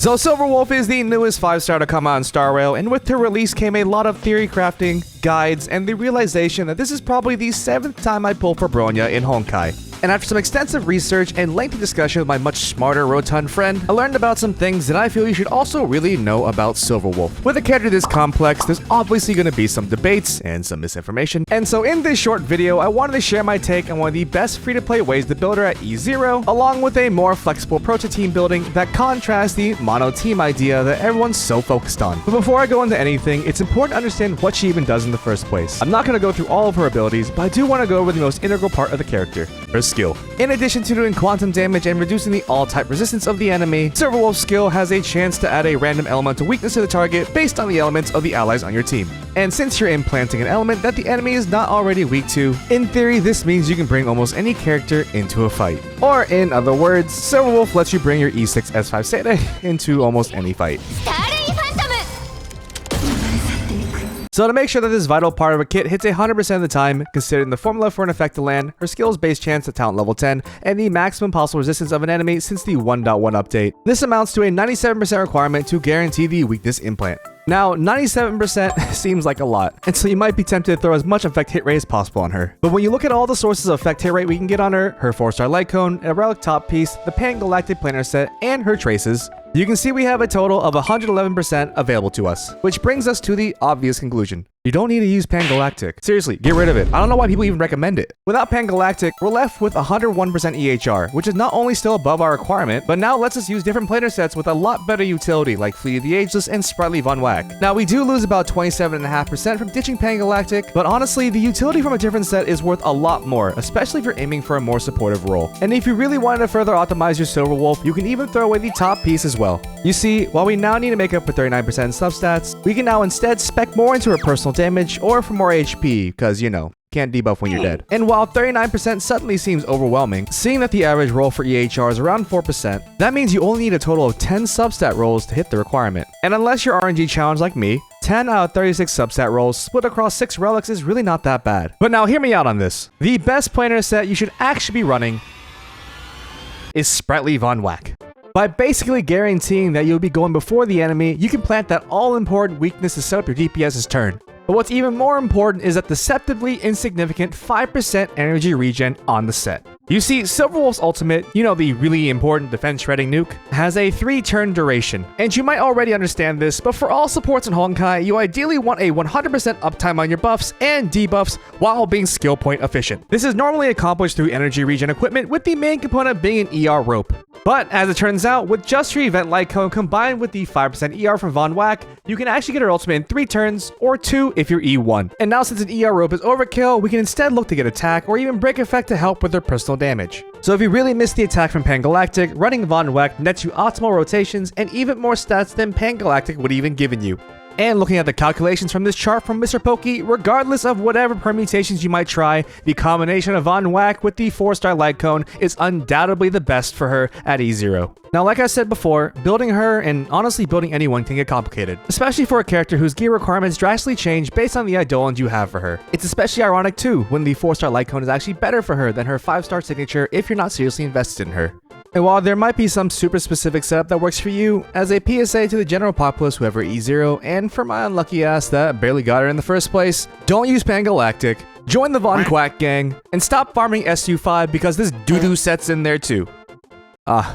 So Silverwolf is the newest 5-star to come out in Star Rail, and with her release came a lot of theory crafting, guides, and the realization that this is probably the 7th time I pull for Bronya in Honkai. And after some extensive research and lengthy discussion with my much smarter rotund friend, I learned about some things that I feel you should also really know about Silverwolf. With a character this complex, there's obviously going to be some debates and some misinformation. And so in this short video, I wanted to share my take on one of the best free-to-play ways to build her at E0, along with a more flexible approach to team building that contrasts the mono team idea that everyone's so focused on. But before I go into anything, it's important to understand what she even does in the first place. I'm not going to go through all of her abilities, but I do want to go over the most integral part of the character, her skill. In addition to doing quantum damage and reducing the all-type resistance of the enemy, Silverwolf's skill has a chance to add a random elemental weakness to the target based on the elements of the allies on your team. And since you're implanting an element that the enemy is not already weak to, in theory this means you can bring almost any character into a fight. Or in other words, Silverwolf lets you bring your E6 S5 Seta into almost any fight. So to make sure that this vital part of her kit hits 100% of the time, considering the formula for an effect to land, her skills base chance to talent level 10, and the maximum possible resistance of an enemy since the 1.1 update, this amounts to a 97% requirement to guarantee the weakness implant. Now, 97% seems like a lot, and so you might be tempted to throw as much effect hit rate as possible on her. But when you look at all the sources of effect hit rate we can get on her 4-star light cone, a relic top piece, the Pan-Galactic planar set, and her traces, you can see we have a total of 111% available to us, which brings us to the obvious conclusion. You don't need to use Pan-Galactic. Seriously, get rid of it. I don't know why people even recommend it. Without Pan-Galactic, we're left with 101% EHR, which is not only still above our requirement, but now lets us use different planar sets with a lot better utility like Fleet of the Ageless and Sprightly Von Whack. Now, we do lose about 27.5% from ditching Pan-Galactic, but honestly, the utility from a different set is worth a lot more, especially if you're aiming for a more supportive role. And if you really wanted to further optimize your Silverwolf, you can even throw away the top piece as well. You see, while we now need to make up for 39% in substats, we can now instead spec more into her personal damage or for more HP, because, you know, can't debuff when you're dead. And while 39% suddenly seems overwhelming, seeing that the average roll for EHR is around 4%, that means you only need a total of 10 substat rolls to hit the requirement. And unless you're RNG challenged like me, 10 out of 36 substat rolls split across 6 relics is really not that bad. But now hear me out on this. The best planar set you should actually be running is Sprightly Von Whack. By basically guaranteeing that you'll be going before the enemy, you can plant that all-important weakness to set up your DPS's turn. But what's even more important is that deceptively insignificant 5% energy regen on the set. You see, Silverwolf's ultimate, you know, the really important defense shredding nuke, has a 3-turn duration. And you might already understand this, but for all supports in Honkai, you ideally want a 100% uptime on your buffs and debuffs while being skill point efficient. This is normally accomplished through energy regen equipment, with the main component being an ER rope. But as it turns out, with just your event light cone combined with the 5% ER from Von Whack, you can actually get her ultimate in 3 turns, or 2 if you're E1. And now since an ER rope is overkill, we can instead look to get attack or even break effect to help with their personal damage. So if you really miss the attack from Pan-Galactic, running Von Whack nets you optimal rotations and even more stats than Pan-Galactic would even given you. And looking at the calculations from this chart from Mr. Pokey, regardless of whatever permutations you might try, the combination of Von Whack with the 4-star light cone is undoubtedly the best for her at E0. Now, like I said before, building her, and honestly building anyone, can get complicated, especially for a character whose gear requirements drastically change based on the eidolons you have for her. It's especially ironic too, when the 4-star light cone is actually better for her than her 5-star signature if you're not seriously invested in her. And while there might be some super specific setup that works for you, as a PSA to the general populace who ever E0, and for my unlucky ass that barely got her in the first place, don't use Pan-Galactic, join the Von Quack gang, and stop farming SU5 because this doo-doo set's in there too.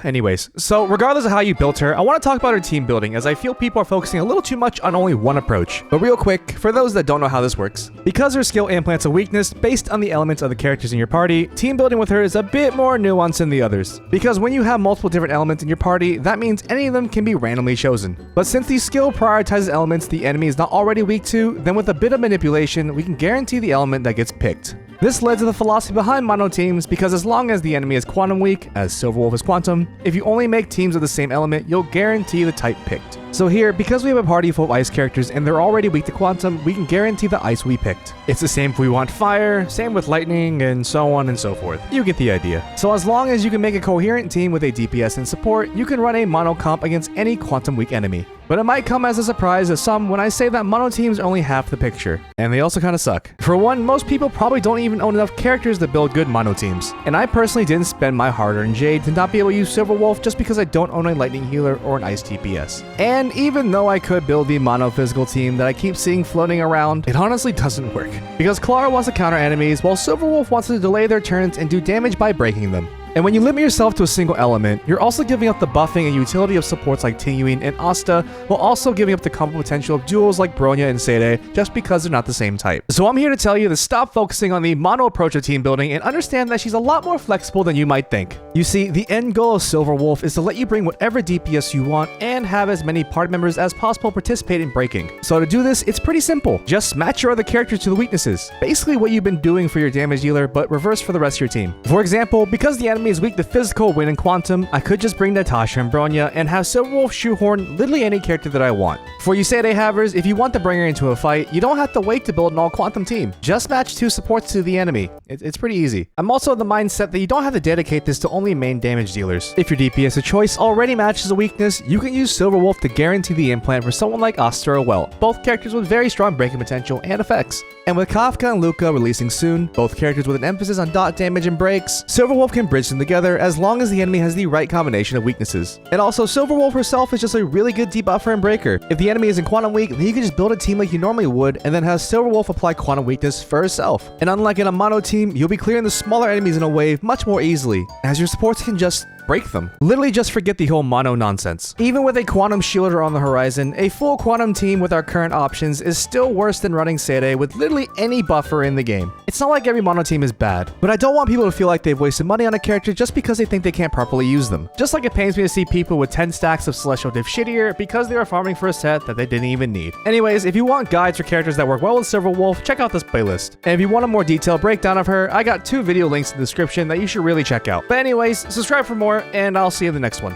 Anyways, so regardless of how you built her, I want to talk about her team building, as I feel people are focusing a little too much on only one approach. But real quick, for those that don't know how this works, because her skill implants a weakness based on the elements of the characters in your party, team building with her is a bit more nuanced than the others. Because when you have multiple different elements in your party, that means any of them can be randomly chosen. But since the skill prioritizes elements the enemy is not already weak to, then with a bit of manipulation, we can guarantee the element that gets picked. This led to the philosophy behind mono teams, because as long as the enemy is quantum weak, as Silverwolf is quantum, if you only make teams of the same element, you'll guarantee the type picked. So here, because we have a party full of ice characters and they're already weak to quantum, we can guarantee the ice we picked. It's the same if we want fire, same with lightning, and so on and so forth. You get the idea. So as long as you can make a coherent team with a DPS and support, you can run a mono comp against any quantum weak enemy. But it might come as a surprise to some when I say that mono teams are only half the picture. And they also kinda suck. For one, most people probably don't even own enough characters to build good mono teams. And I personally didn't spend my hard-earned jade to not be able to use Silverwolf just because I don't own a lightning healer or an ice TPS. And even though I could build the mono physical team that I keep seeing floating around, it honestly doesn't work. Because Clara wants to counter enemies while Silverwolf wants to delay their turns and do damage by breaking them. And when you limit yourself to a single element, you're also giving up the buffing and utility of supports like Tingyuin and Asta, while also giving up the combo potential of duels like Bronya and Seidei just because they're not the same type. So I'm here to tell you to stop focusing on the mono approach of team building and understand that she's a lot more flexible than you might think. You see, the end goal of Silverwolf is to let you bring whatever DPS you want and have as many party members as possible participate in breaking. So to do this, it's pretty simple. Just match your other characters to the weaknesses. Basically what you've been doing for your damage dealer, but reverse for the rest of your team. For example, because the enemy is weak to physical, win, and quantum, I could just bring Natasha and Bronya and have Silverwolf shoehorn literally any character that I want. For you Seidei havers, if you want to bring her into a fight, you don't have to wait to build an all-quantum team. Just match 2 supports to the enemy. It's pretty easy. I'm also of the mindset that you don't have to dedicate this to only main damage dealers. If your DPS of choice already matches a weakness, you can use Silverwolf to guarantee the implant for someone like Asta or Welt, both characters with very strong breaking potential and effects. And with Kafka and Luca releasing soon, both characters with an emphasis on dot damage and breaks, Silverwolf can bridge them together as long as the enemy has the right combination of weaknesses. And also, Silverwolf herself is just a really good debuffer and breaker. If the enemy isn't quantum weak, then you can just build a team like you normally would and then have Silverwolf apply quantum weakness for herself. And unlike in a mono team, you'll be clearing the smaller enemies in a wave much more easily, as your supports can just break them. Literally just forget the whole mono nonsense. Even with a quantum shielder on the horizon, a full quantum team with our current options is still worse than running Seidei with literally any buffer in the game. It's not like every mono team is bad, but I don't want people to feel like they've wasted money on a character just because they think they can't properly use them. Just like it pains me to see people with 10 stacks of Celestial Div shittier because they were farming for a set that they didn't even need. Anyways, if you want guides for characters that work well with Silverwolf, check out this playlist. And if you want a more detailed breakdown of her, I got 2 video links in the description that you should really check out. But anyways, subscribe for more, and I'll see you in the next one.